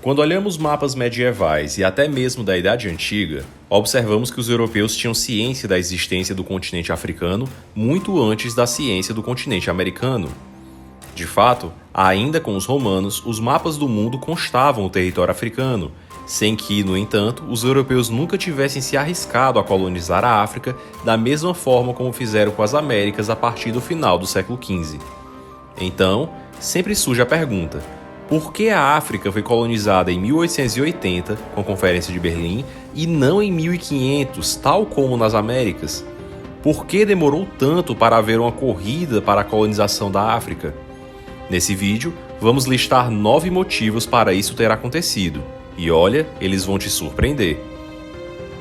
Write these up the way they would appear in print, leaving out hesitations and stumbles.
Quando olhamos mapas medievais e até mesmo da Idade Antiga, observamos que os europeus tinham ciência da existência do continente africano muito antes da ciência do continente americano. De fato, ainda com os romanos, os mapas do mundo constavam o território africano, sem que, no entanto, os europeus nunca tivessem se arriscado a colonizar a África da mesma forma como fizeram com as Américas a partir do final do século XV. Então, sempre surge a pergunta: por que a África foi colonizada em 1880, com a Conferência de Berlim, e não em 1500, tal como nas Américas? Por que demorou tanto para haver uma corrida para a colonização da África? Nesse vídeo, vamos listar 9 motivos para isso ter acontecido. E olha, eles vão te surpreender.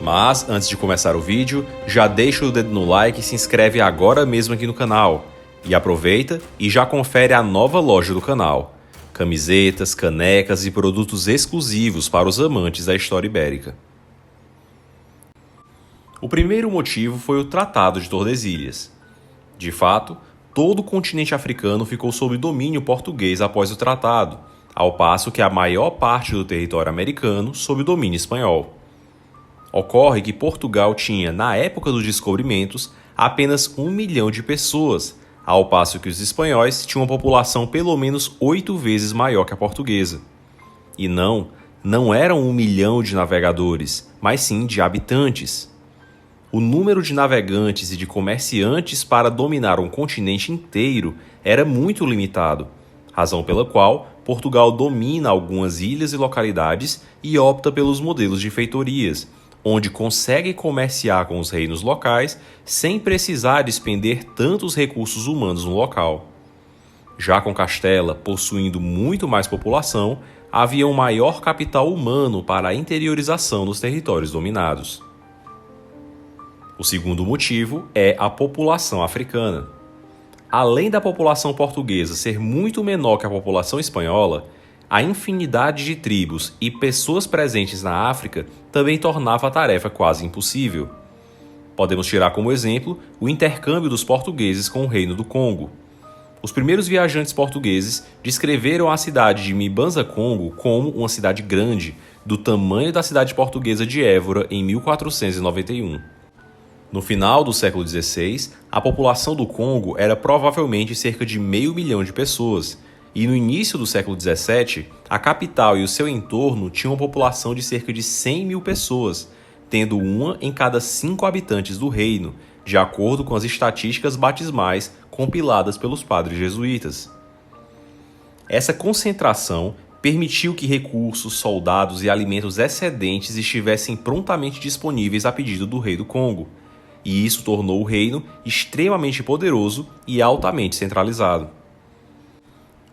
Mas, antes de começar o vídeo, já deixa o dedo no like e se inscreve agora mesmo aqui no canal. E aproveita e já confere a nova loja do canal. Camisetas, canecas e produtos exclusivos para os amantes da história ibérica. O primeiro motivo foi o Tratado de Tordesilhas. De fato, todo o continente africano ficou sob domínio português após o tratado, ao passo que a maior parte do território americano sob domínio espanhol. Ocorre que Portugal tinha, na época dos descobrimentos, apenas 1 milhão de pessoas, ao passo que os espanhóis tinham uma população pelo menos 8 vezes maior que a portuguesa. E não eram 1 milhão de navegadores, mas sim de habitantes. O número de navegantes e de comerciantes para dominar um continente inteiro era muito limitado, razão pela qual Portugal domina algumas ilhas e localidades e opta pelos modelos de feitorias, onde consegue comerciar com os reinos locais sem precisar despender tantos recursos humanos no local. Já com Castela possuindo muito mais população, havia um maior capital humano para a interiorização dos territórios dominados. O segundo motivo é a população africana. Além da população portuguesa ser muito menor que a população espanhola, a infinidade de tribos e pessoas presentes na África também tornava a tarefa quase impossível. Podemos tirar como exemplo o intercâmbio dos portugueses com o Reino do Congo. Os primeiros viajantes portugueses descreveram a cidade de Mbanza-Congo como uma cidade grande, do tamanho da cidade portuguesa de Évora em 1491. No final do século XVI, a população do Congo era provavelmente cerca de 500 mil de pessoas, e no início do século XVII, a capital e o seu entorno tinham uma população de cerca de 100 mil pessoas, tendo uma em cada 5 habitantes do reino, de acordo com as estatísticas batismais compiladas pelos padres jesuítas. Essa concentração permitiu que recursos, soldados e alimentos excedentes estivessem prontamente disponíveis a pedido do rei do Congo, e isso tornou o reino extremamente poderoso e altamente centralizado.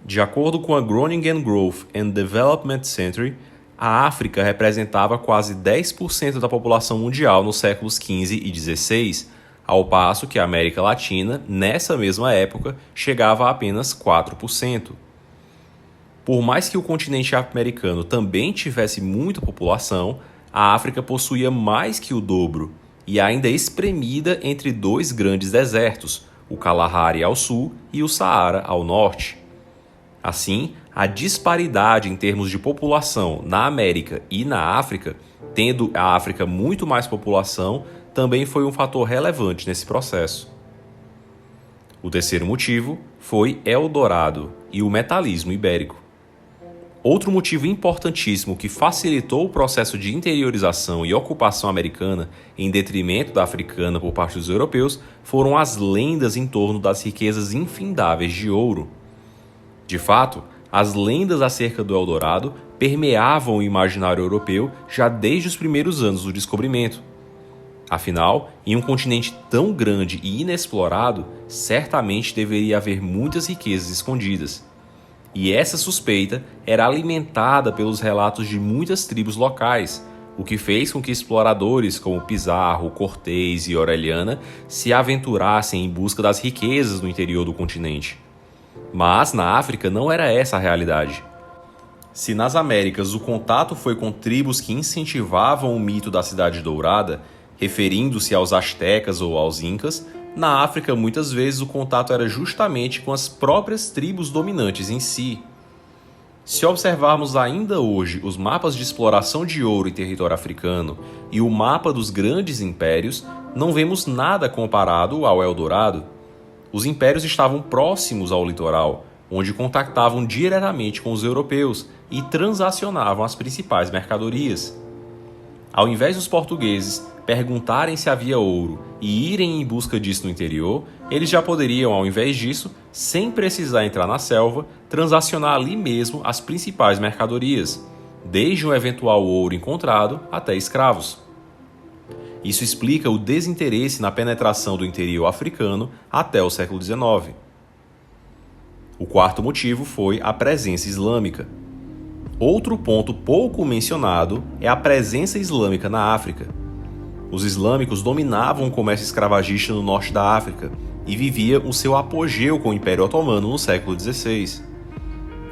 De acordo com a Groningen Growth and Development Center, a África representava quase 10% da população mundial nos séculos XV e XVI, ao passo que a América Latina, nessa mesma época, chegava a apenas 4%. Por mais que o continente americano também tivesse muita população, a África possuía mais que o dobro, e ainda espremida entre 2 grandes desertos, o Kalahari ao sul e o Saara ao norte. Assim, a disparidade em termos de população na América e na África, tendo a África muito mais população, também foi um fator relevante nesse processo. O terceiro motivo foi Eldorado e o metalismo ibérico. Outro motivo importantíssimo que facilitou o processo de interiorização e ocupação americana em detrimento da africana por parte dos europeus foram as lendas em torno das riquezas infindáveis de ouro. De fato, as lendas acerca do Eldorado permeavam o imaginário europeu já desde os primeiros anos do descobrimento. Afinal, em um continente tão grande e inexplorado, certamente deveria haver muitas riquezas escondidas. E essa suspeita era alimentada pelos relatos de muitas tribos locais, o que fez com que exploradores como Pizarro, Cortés e Orellana se aventurassem em busca das riquezas no interior do continente. Mas na África não era essa a realidade. Se nas Américas o contato foi com tribos que incentivavam o mito da Cidade Dourada, referindo-se aos astecas ou aos incas, na África muitas vezes o contato era justamente com as próprias tribos dominantes em si. Se observarmos ainda hoje os mapas de exploração de ouro em território africano e o mapa dos grandes impérios, não vemos nada comparado ao Eldorado. Os impérios estavam próximos ao litoral, onde contactavam diretamente com os europeus e transacionavam as principais mercadorias. Ao invés dos portugueses perguntarem se havia ouro e irem em busca disso no interior, eles já poderiam, ao invés disso, sem precisar entrar na selva, transacionar ali mesmo as principais mercadorias, desde um eventual ouro encontrado até escravos. Isso explica o desinteresse na penetração do interior africano até o século XIX. O quarto motivo foi a presença islâmica. Outro ponto pouco mencionado é a presença islâmica na África. Os islâmicos dominavam o comércio escravagista no norte da África e vivia o seu apogeu com o Império Otomano no século XVI.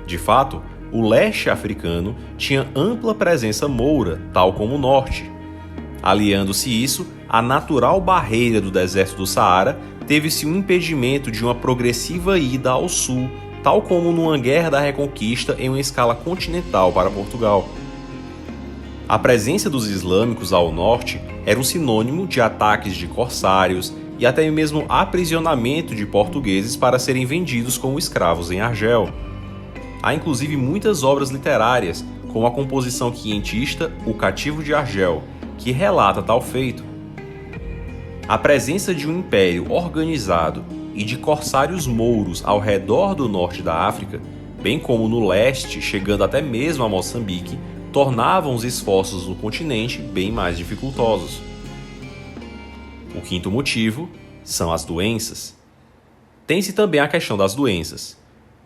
De fato, o leste africano tinha ampla presença moura, tal como o norte. Aliando-se isso, à natural barreira do deserto do Saara, teve-se um impedimento de uma progressiva ida ao sul, tal como numa guerra da reconquista em uma escala continental para Portugal. A presença dos islâmicos ao norte era um sinônimo de ataques de corsários e até mesmo aprisionamento de portugueses para serem vendidos como escravos em Argel. Há inclusive muitas obras literárias, como a composição quientista O Cativo de Argel, que relata tal feito. A presença de um império organizado e de corsários mouros ao redor do norte da África, bem como no leste, chegando até mesmo a Moçambique, tornavam os esforços no continente bem mais dificultosos. O quinto motivo são as doenças. Tem-se também a questão das doenças.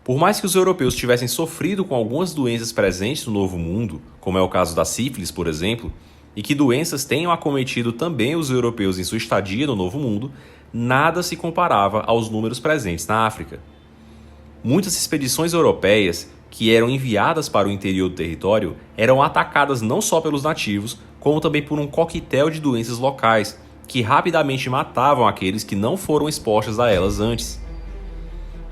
Por mais que os europeus tivessem sofrido com algumas doenças presentes no Novo Mundo, como é o caso da sífilis, por exemplo, e que doenças tenham acometido também os europeus em sua estadia no Novo Mundo, nada se comparava aos números presentes na África. Muitas expedições europeias que eram enviadas para o interior do território eram atacadas não só pelos nativos, como também por um coquetel de doenças locais, que rapidamente matavam aqueles que não foram expostos a elas antes.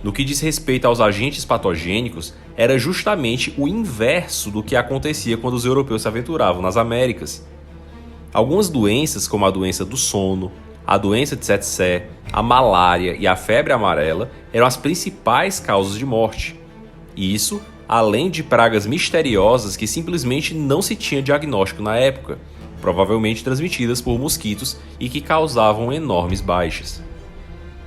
No que diz respeito aos agentes patogênicos, era justamente o inverso do que acontecia quando os europeus se aventuravam nas Américas. Algumas doenças, como a doença do sono, a doença de Tsetse, a malária e a febre amarela, eram as principais causas de morte. E isso, além de pragas misteriosas que simplesmente não se tinha diagnóstico na época, provavelmente transmitidas por mosquitos e que causavam enormes baixas.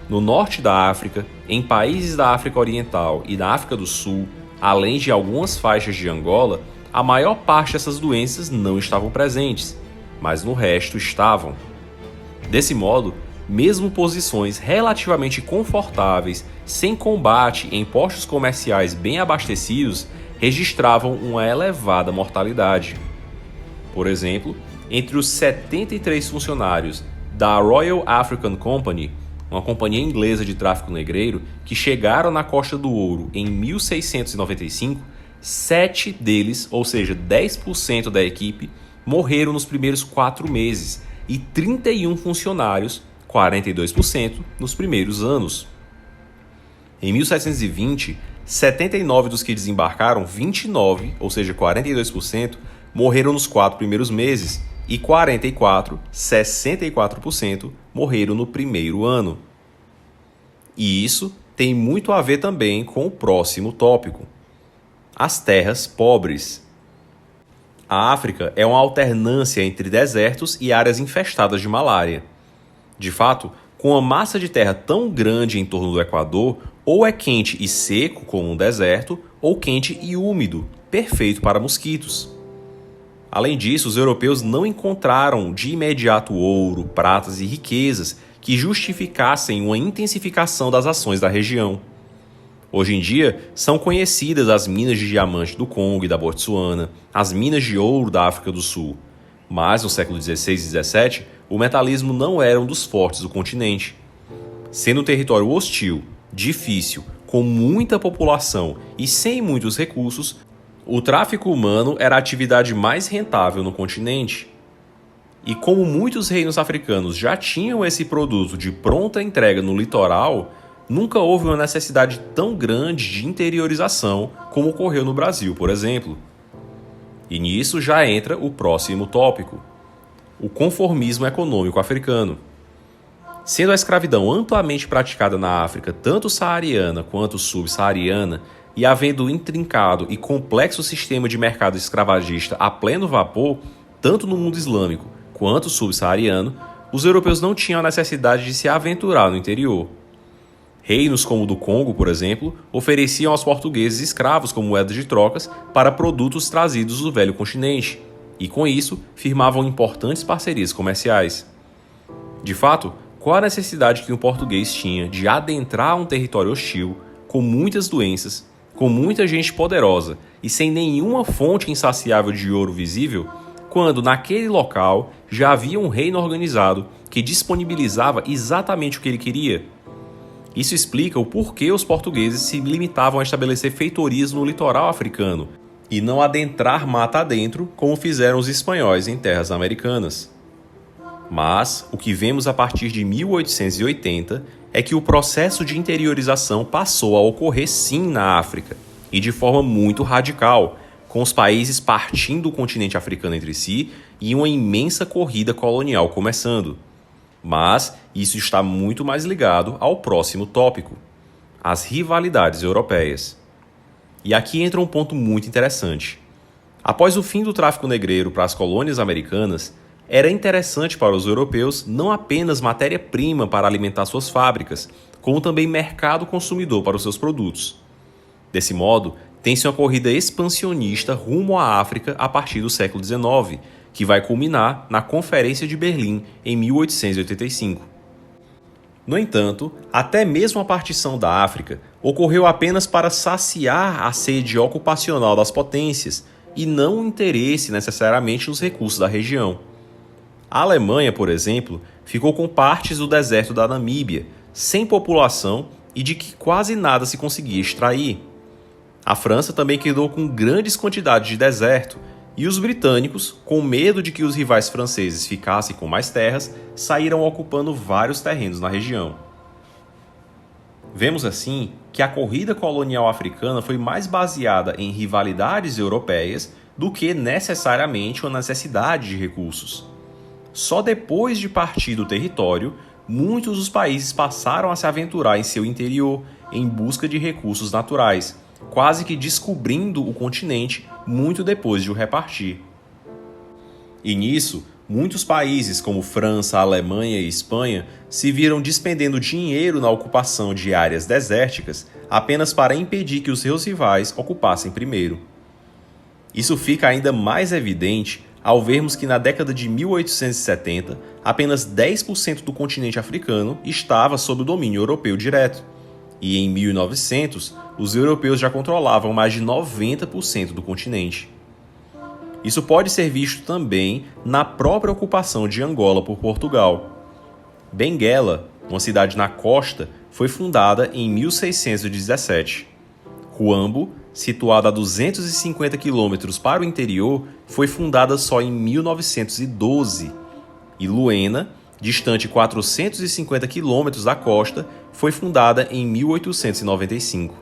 No norte da África, em países da África Oriental e da África do Sul, além de algumas faixas de Angola, a maior parte dessas doenças não estavam presentes, mas no resto estavam. Desse modo, mesmo posições relativamente confortáveis, sem combate em postos comerciais bem abastecidos, registravam uma elevada mortalidade. Por exemplo, entre os 73 funcionários da Royal African Company, uma companhia inglesa de tráfico negreiro, que chegaram na Costa do Ouro em 1695, 7 deles, ou seja, 10% da equipe, morreram nos primeiros 4 meses e 31 funcionários, 42%, nos primeiros anos. Em 1720, 79 dos que desembarcaram, 29, ou seja, 42%, morreram nos 4 primeiros meses e 44, 64%, morreram no primeiro ano. E isso tem muito a ver também com o próximo tópico: as terras pobres. A África é uma alternância entre desertos e áreas infestadas de malária. De fato, com uma massa de terra tão grande em torno do Equador, ou é quente e seco, como um deserto, ou quente e úmido, perfeito para mosquitos. Além disso, os europeus não encontraram de imediato ouro, pratas e riquezas que justificassem uma intensificação das ações da região. Hoje em dia, são conhecidas as minas de diamante do Congo e da Botsuana, as minas de ouro da África do Sul. Mas, no século XVI e XVII, o metalismo não era um dos fortes do continente. Sendo um território hostil, difícil, com muita população e sem muitos recursos, o tráfico humano era a atividade mais rentável no continente. E como muitos reinos africanos já tinham esse produto de pronta entrega no litoral, Nunca houve uma necessidade tão grande de interiorização como ocorreu no Brasil, por exemplo. E nisso já entra o próximo tópico: o conformismo econômico africano. Sendo a escravidão amplamente praticada na África, tanto saariana quanto subsaariana, e havendo um intrincado e complexo sistema de mercado escravagista a pleno vapor, tanto no mundo islâmico quanto subsaariano, os europeus não tinham a necessidade de se aventurar no interior. Reinos como o do Congo, por exemplo, ofereciam aos portugueses escravos como moeda de trocas para produtos trazidos do velho continente, e com isso firmavam importantes parcerias comerciais. De fato, qual a necessidade que um português tinha de adentrar um território hostil, com muitas doenças, com muita gente poderosa e sem nenhuma fonte insaciável de ouro visível, quando naquele local já havia um reino organizado que disponibilizava exatamente o que ele queria? Isso explica o porquê os portugueses se limitavam a estabelecer feitorias no litoral africano e não adentrar mata adentro como fizeram os espanhóis em terras americanas. Mas o que vemos a partir de 1880 é que o processo de interiorização passou a ocorrer sim na África, e de forma muito radical, com os países partindo do continente africano entre si e uma imensa corrida colonial começando. Mas isso está muito mais ligado ao próximo tópico: as rivalidades europeias. E aqui entra um ponto muito interessante. Após o fim do tráfico negreiro para as colônias americanas, era interessante para os europeus não apenas matéria-prima para alimentar suas fábricas, como também mercado consumidor para os seus produtos. Desse modo, tem-se uma corrida expansionista rumo à África a partir do século XIX, que vai culminar na Conferência de Berlim em 1885. No entanto, até mesmo a partição da África ocorreu apenas para saciar a sede ocupacional das potências e não o interesse necessariamente nos recursos da região. A Alemanha, por exemplo, ficou com partes do deserto da Namíbia, sem população e de que quase nada se conseguia extrair. A França também quedou com grandes quantidades de deserto, e os britânicos, com medo de que os rivais franceses ficassem com mais terras, saíram ocupando vários terrenos na região. Vemos assim que a corrida colonial africana foi mais baseada em rivalidades europeias do que necessariamente uma necessidade de recursos. Só depois de partir do território, muitos dos países passaram a se aventurar em seu interior em busca de recursos naturais, quase que descobrindo o continente muito depois de o repartir. E nisso, muitos países como França, Alemanha e Espanha se viram despendendo dinheiro na ocupação de áreas desérticas apenas para impedir que os seus rivais ocupassem primeiro. Isso fica ainda mais evidente ao vermos que na década de 1870, apenas 10% do continente africano estava sob o domínio europeu direto, e em 1900, os europeus já controlavam mais de 90% do continente. Isso pode ser visto também na própria ocupação de Angola por Portugal. Benguela, uma cidade na costa, foi fundada em 1617. Huambo, situada a 250 quilômetros para o interior, foi fundada só em 1912. E Luena, distante 450 quilômetros da costa, foi fundada em 1895.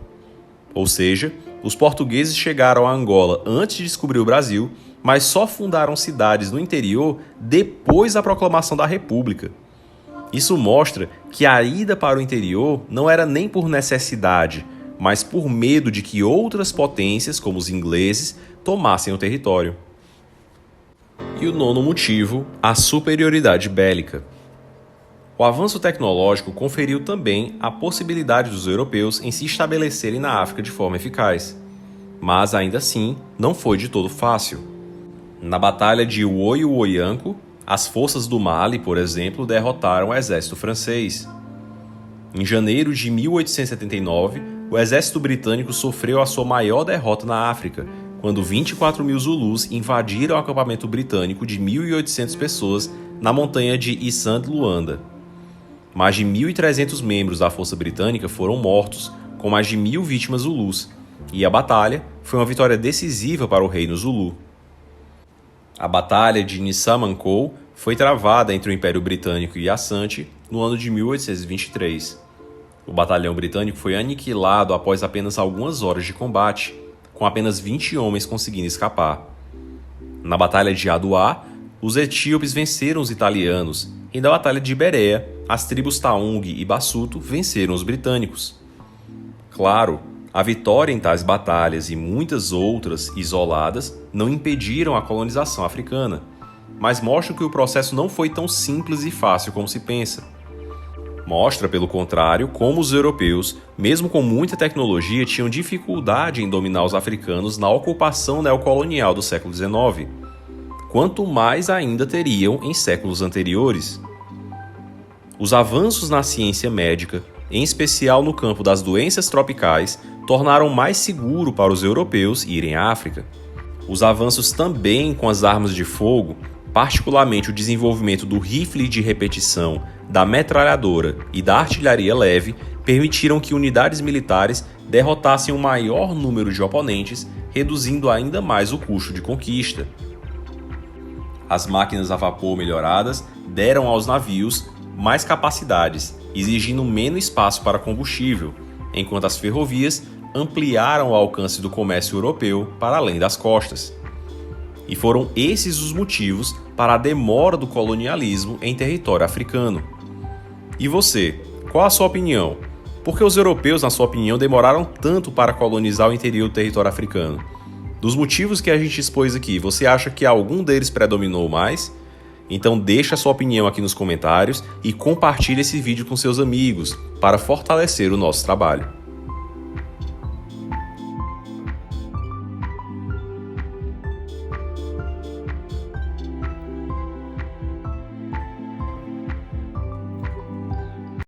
Ou seja, os portugueses chegaram a Angola antes de descobrir o Brasil, mas só fundaram cidades no interior depois da proclamação da República. Isso mostra que a ida para o interior não era nem por necessidade, mas por medo de que outras potências, como os ingleses, tomassem o território. E o nono motivo, a superioridade bélica. O avanço tecnológico conferiu também a possibilidade dos europeus em se estabelecerem na África de forma eficaz. Mas ainda assim, não foi de todo fácil. Na Batalha de Oio-Oianco, as forças do Mali, por exemplo, derrotaram o exército francês. Em janeiro de 1879, o exército britânico sofreu a sua maior derrota na África, quando 24 mil Zulus invadiram o acampamento britânico de 1.800 pessoas na montanha de Isand Luanda. Mais de 1.300 membros da força britânica foram mortos, com mais de 1.000 vítimas Zulus, e a batalha foi uma vitória decisiva para o reino Zulu. A Batalha de Nissamankou foi travada entre o Império Britânico e Assante no ano de 1823. O batalhão britânico foi aniquilado após apenas algumas horas de combate, com apenas 20 homens conseguindo escapar. Na Batalha de Aduá, os etíopes venceram os italianos, e na Batalha de Berea, as tribos Taung e Bassuto venceram os britânicos. Claro, a vitória em tais batalhas e muitas outras isoladas não impediram a colonização africana, mas mostram que o processo não foi tão simples e fácil como se pensa. Mostra, pelo contrário, como os europeus, mesmo com muita tecnologia, tinham dificuldade em dominar os africanos na ocupação neocolonial do século XIX, quanto mais ainda teriam em séculos anteriores. Os avanços na ciência médica, em especial no campo das doenças tropicais, tornaram mais seguro para os europeus irem à África. Os avanços também com as armas de fogo, particularmente o desenvolvimento do rifle de repetição, da metralhadora e da artilharia leve, permitiram que unidades militares derrotassem um maior número de oponentes, reduzindo ainda mais o custo de conquista. As máquinas a vapor melhoradas deram aos navios mais capacidades, exigindo menos espaço para combustível, enquanto as ferrovias ampliaram o alcance do comércio europeu para além das costas. E foram esses os motivos para a demora do colonialismo em território africano. E você, qual a sua opinião? Por que os europeus, na sua opinião, demoraram tanto para colonizar o interior do território africano? Dos motivos que a gente expôs aqui, você acha que algum deles predominou mais? Então deixa a sua opinião aqui nos comentários e compartilhe esse vídeo com seus amigos para fortalecer o nosso trabalho.